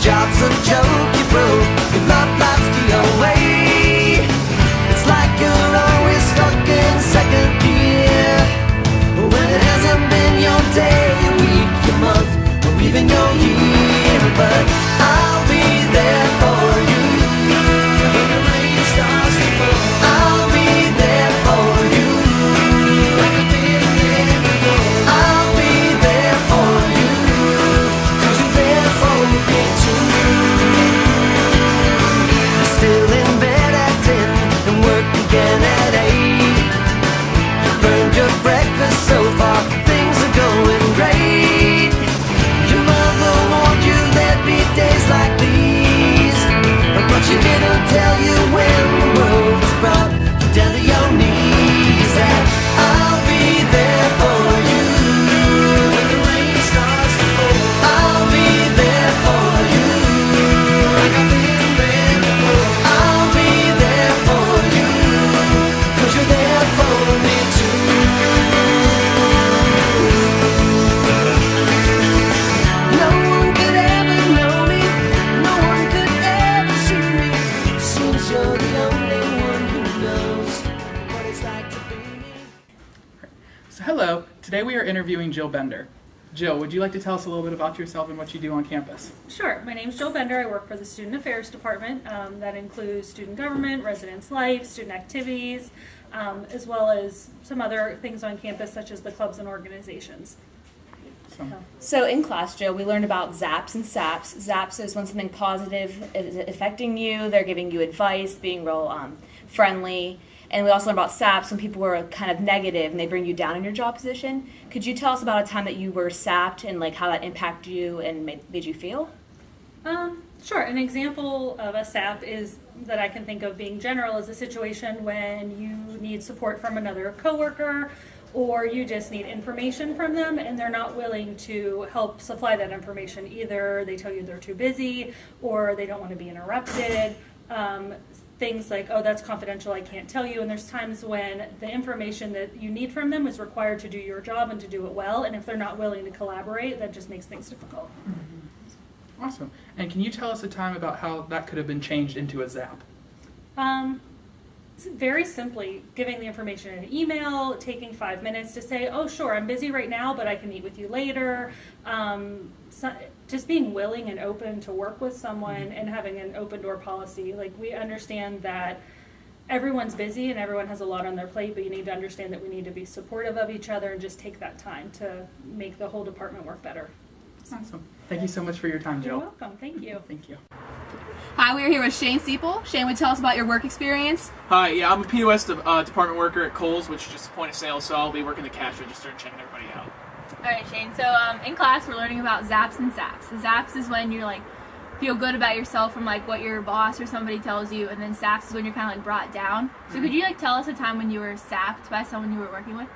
job's a joke, you broke, your love life's the away. It's like you're always stuck in second gear, when it hasn't been your day, your week, your month, or even your year. But I'll be there for you when the rain starts to fall. I'll be there for you like I've been there before. I'll be there for you 'cause you're there for me too. You're still in bed at 10 and work again at 8. You burned your breakfast so far, things are going great. Your mother warned you there'd be days like these, but she didn't tell you when the world was brought you down to your knees. That I'll be there for you when the rain starts to fall. I'll be there for you like I've been there before. I'll be there for you 'cause you're there for me too. No one could ever know me, no one could ever see me, since you're the only one who knows what it's like to be me. So hello, today we are interviewing Jill Bender. Jill, would you like to tell us a little bit about yourself and what you do on campus? Sure. My name's Jill Bender. I work for the Student Affairs Department. That includes student government, residence life, student activities, as well as some other things on campus such as the clubs and organizations. So in class, Joe, we learned about ZAPs and SAPs. ZAPs is when something positive is affecting you. They're giving you advice, being real friendly. And we also learned about SAPs when people were kind of negative and they bring you down in your job position. Could you tell us about a time that you were sapped and like how that impacted you and made you feel? Sure. An example of a SAP is that I can think of being general is a situation when you need support from another coworker, or you just need information from them and they're not willing to help supply that information. Either they tell you they're too busy or they don't want to be interrupted. Things like, oh, that's confidential, I can't tell you. And there's times when the information that you need from them is required to do your job and to do it well. And if they're not willing to collaborate, that just makes things difficult. Awesome. And can you tell us a time about how that could have been changed into a ZAP? It's very simply giving the information in an email, taking 5 minutes to say, oh, sure, I'm busy right now, but I can meet with you later. Just being willing and open to work with someone and having an open door policy. Like, we understand that everyone's busy and everyone has a lot on their plate, but you need to understand that we need to be supportive of each other and just take that time to make the whole department work better. Awesome. Thank you so much for your time, Jill. You're welcome. Thank you. Thank you. Hi, we're here with Shane Seipel. Shane, would tell us about your work experience? Hi, yeah, I'm a POS department worker at Kohl's, which is just a point of sale, so I'll be working the cash register and checking everybody out. All right, Shane. So in class, we're learning about ZAPs and SAPs. The ZAPs is when you feel good about yourself from what your boss or somebody tells you, and then SAPs is when you're kind of brought down. So could you tell us a time when you were sapped by someone you were working with?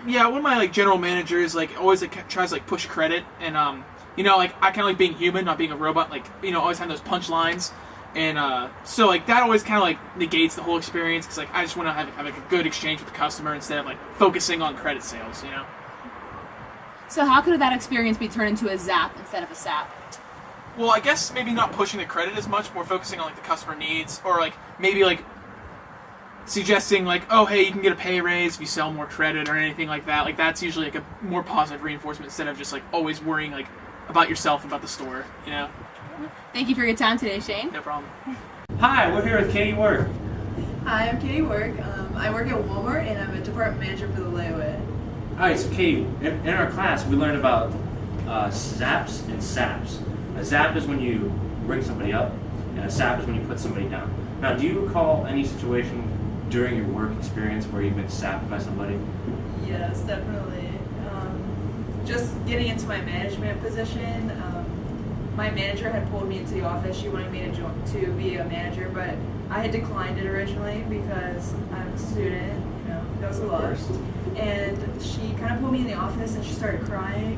Yeah, one of my general managers always tries to push credit, and I kind of like being human, not being a robot. Always have those punchlines, and so that always kind of negates the whole experience because I just want to have a good exchange with the customer instead of focusing on credit sales. So how could that experience be turned into a ZAP instead of a SAP? Well, I guess maybe not pushing the credit as much, more focusing on the customer needs, or maybe suggesting oh, hey, you can get a pay raise if you sell more credit or anything like that. That's usually a more positive reinforcement instead of just always worrying about yourself and about the store. Thank you for your time today, Shane. No problem. Hi, we're here with Katie Work. Hi, I'm Katie Work. I work at Walmart and I'm a department manager for the layaway. Alright, so Katie, in our class we learned about ZAPs and SAPs. A ZAP is when you bring somebody up, and a SAP is when you put somebody down. Now, do you recall any situation during your work experience where you've been sapped by somebody? Yes, definitely. Just getting into my management position, my manager had pulled me into the office. She wanted me to be a manager, but I had declined it originally because I'm a student, that was a lot. And she kind of pulled me in the office and she started crying.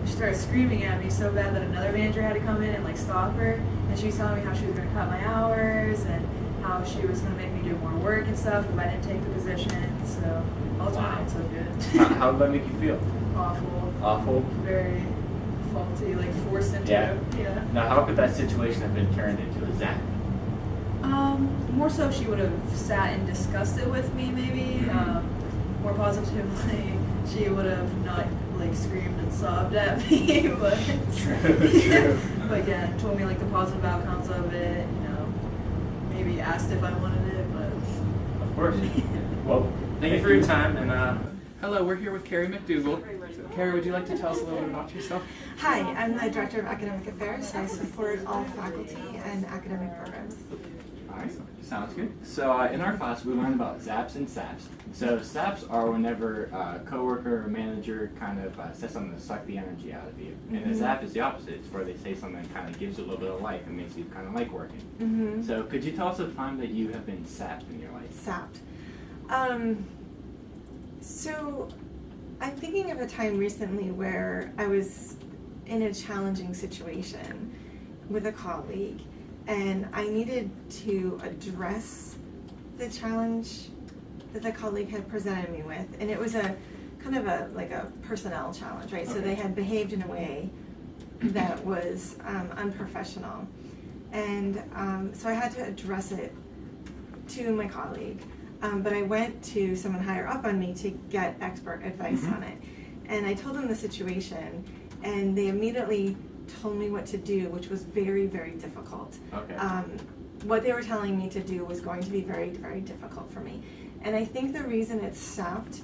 She started screaming at me so bad that another manager had to come in and stop her. And she was telling me how she was going to cut my hours and how she was going to make me do more work and stuff if I didn't take the position. So ultimately I took it. How did that make you feel? Awful. Awful? Very difficulty, like forced into. Yeah. Now, how could that situation have been turned into a zap? More so she would have sat and discussed it with me, maybe. More positively, she would have not like screamed and sobbed at me, but True. but yeah, told me like the positive outcomes of it. You know, maybe asked if I wanted it, but Of course. Well, thank you for your time, and Hello, we're here with Carrie McDougall. So, Carrie, would you like to tell us a little bit about yourself? Hi, I'm the Director of Academic Affairs. I support all faculty and academic programs. Alright, sounds good. So in our class, we learned about zaps and saps. So saps are whenever a coworker or manager kind of says something to suck the energy out of you. And a zap is the opposite. It's where they say something that kind of gives you a little bit of life and makes you kind of like working. So could you tell us a time that you have been sapped in your life? Sapped. So I'm thinking of a time recently where I was in a challenging situation with a colleague, and I needed to address the challenge that the colleague had presented me with, and it was a kind of like a personnel challenge, right? So they had behaved in a way that was unprofessional, and so I had to address it to my colleague, but I went to someone higher up on me to get expert advice on it, and I told them the situation, and they immediately told me what to do, which was very, very difficult. Okay. What they were telling me to do was going to be very, very difficult for me. And I think the reason it stopped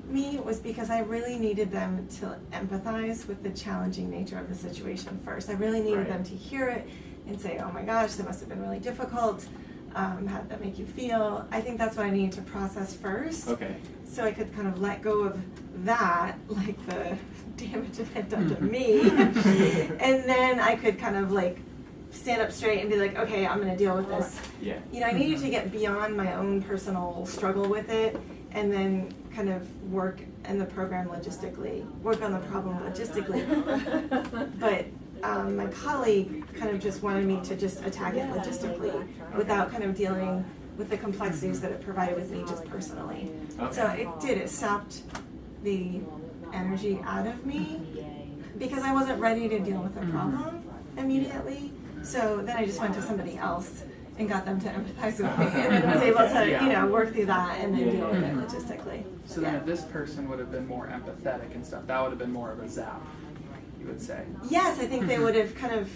me was because I really needed them to empathize with the challenging nature of the situation first. I really needed them to hear it and say, oh my gosh, that must have been really difficult. How did that make you feel? I think that's what I needed to process first. Okay. So I could kind of let go of that, like the damage it had done to me. And then I could kind of like stand up straight and be like, okay, I'm gonna deal with this. Yeah. You know, I needed to get beyond my own personal struggle with it and then kind of work in the program logistically, work on the problem logistically. But my colleague kind of just wanted me to just attack it logistically without kind of dealing with the complexities that it provided with me just personally. Okay. So it stopped the energy out of me because I wasn't ready to deal with the problem immediately. So then I just went to somebody else and got them to empathize with me and then was able to, you know, work through that and then deal with it logistically. So then if this person would have been more empathetic and stuff, that would have been more of a zap, you would say. Yes, I think they would have kind of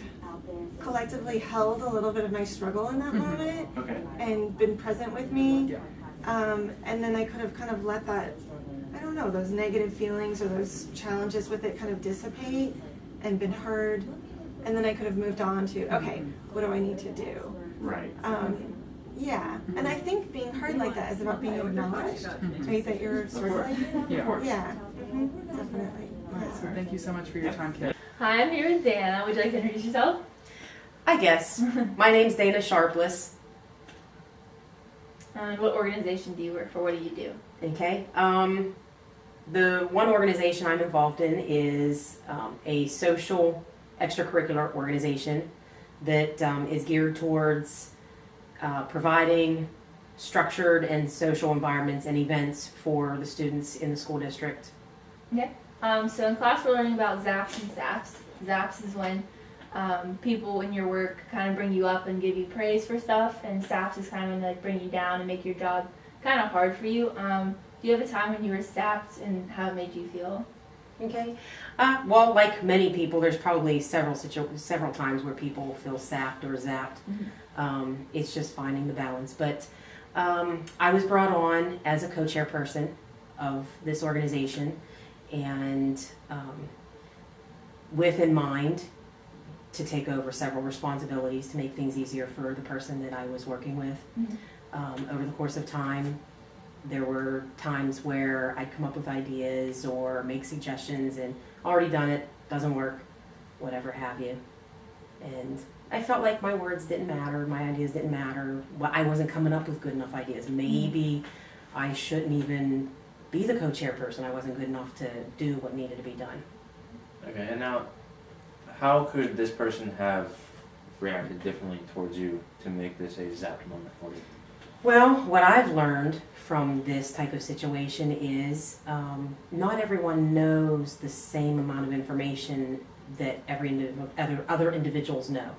collectively held a little bit of my struggle in that moment and been present with me. And then I could have kind of let that, I don't know, those negative feelings or those challenges with it kind of dissipate and been heard. And then I could have moved on to, okay, what do I need to do? Right. Yeah, and I think being heard like that is about being acknowledged, right? That you're struggling. Yeah, definitely. So thank you so much for your time, Carrie. Hi, I'm here with Dana. Would you like to introduce yourself? I guess. My name's Dana Sharpless. And what organization do you work for? What do you do? Okay. The one organization I'm involved in is a social extracurricular organization that is geared towards providing structured and social environments and events for the students in the school district. Okay. So in class we're learning about zaps and saps. Zaps is when people in your work kind of bring you up and give you praise for stuff, and saps is kind of when they like bring you down and make your job kind of hard for you. Do you have a time when you were sapped and how it made you feel? Okay. Well, like many people, there's probably several times where people feel sapped or zapped. It's just finding the balance. But I was brought on as a co-chairperson of this organization, and with in mind to take over several responsibilities to make things easier for the person that I was working with. Over the course of time, there were times where I'd come up with ideas or make suggestions and already done it, doesn't work, whatever have you. And I felt like my words didn't matter, my ideas didn't matter. Well, I wasn't coming up with good enough ideas. Maybe I shouldn't even be the co-chairperson. I wasn't good enough to do what needed to be done. Okay, and now, how could this person have reacted differently towards you to make this a zap moment for you? Well, what I've learned from this type of situation is not everyone knows the same amount of information that other individuals know.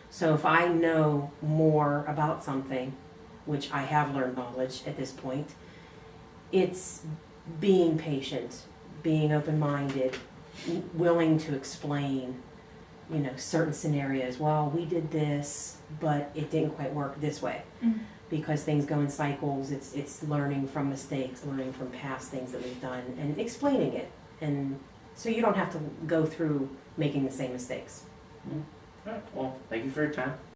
So if I know more about something, which I have learned knowledge at this point, it's being patient, being open-minded, willing to explain, certain scenarios. Well, we did this, but it didn't quite work this way. Mhm. Because things go in cycles. It's learning from mistakes, learning from past things that we've done, and explaining it. And so you don't have to go through making the same mistakes. All right. Well, thank you for your time.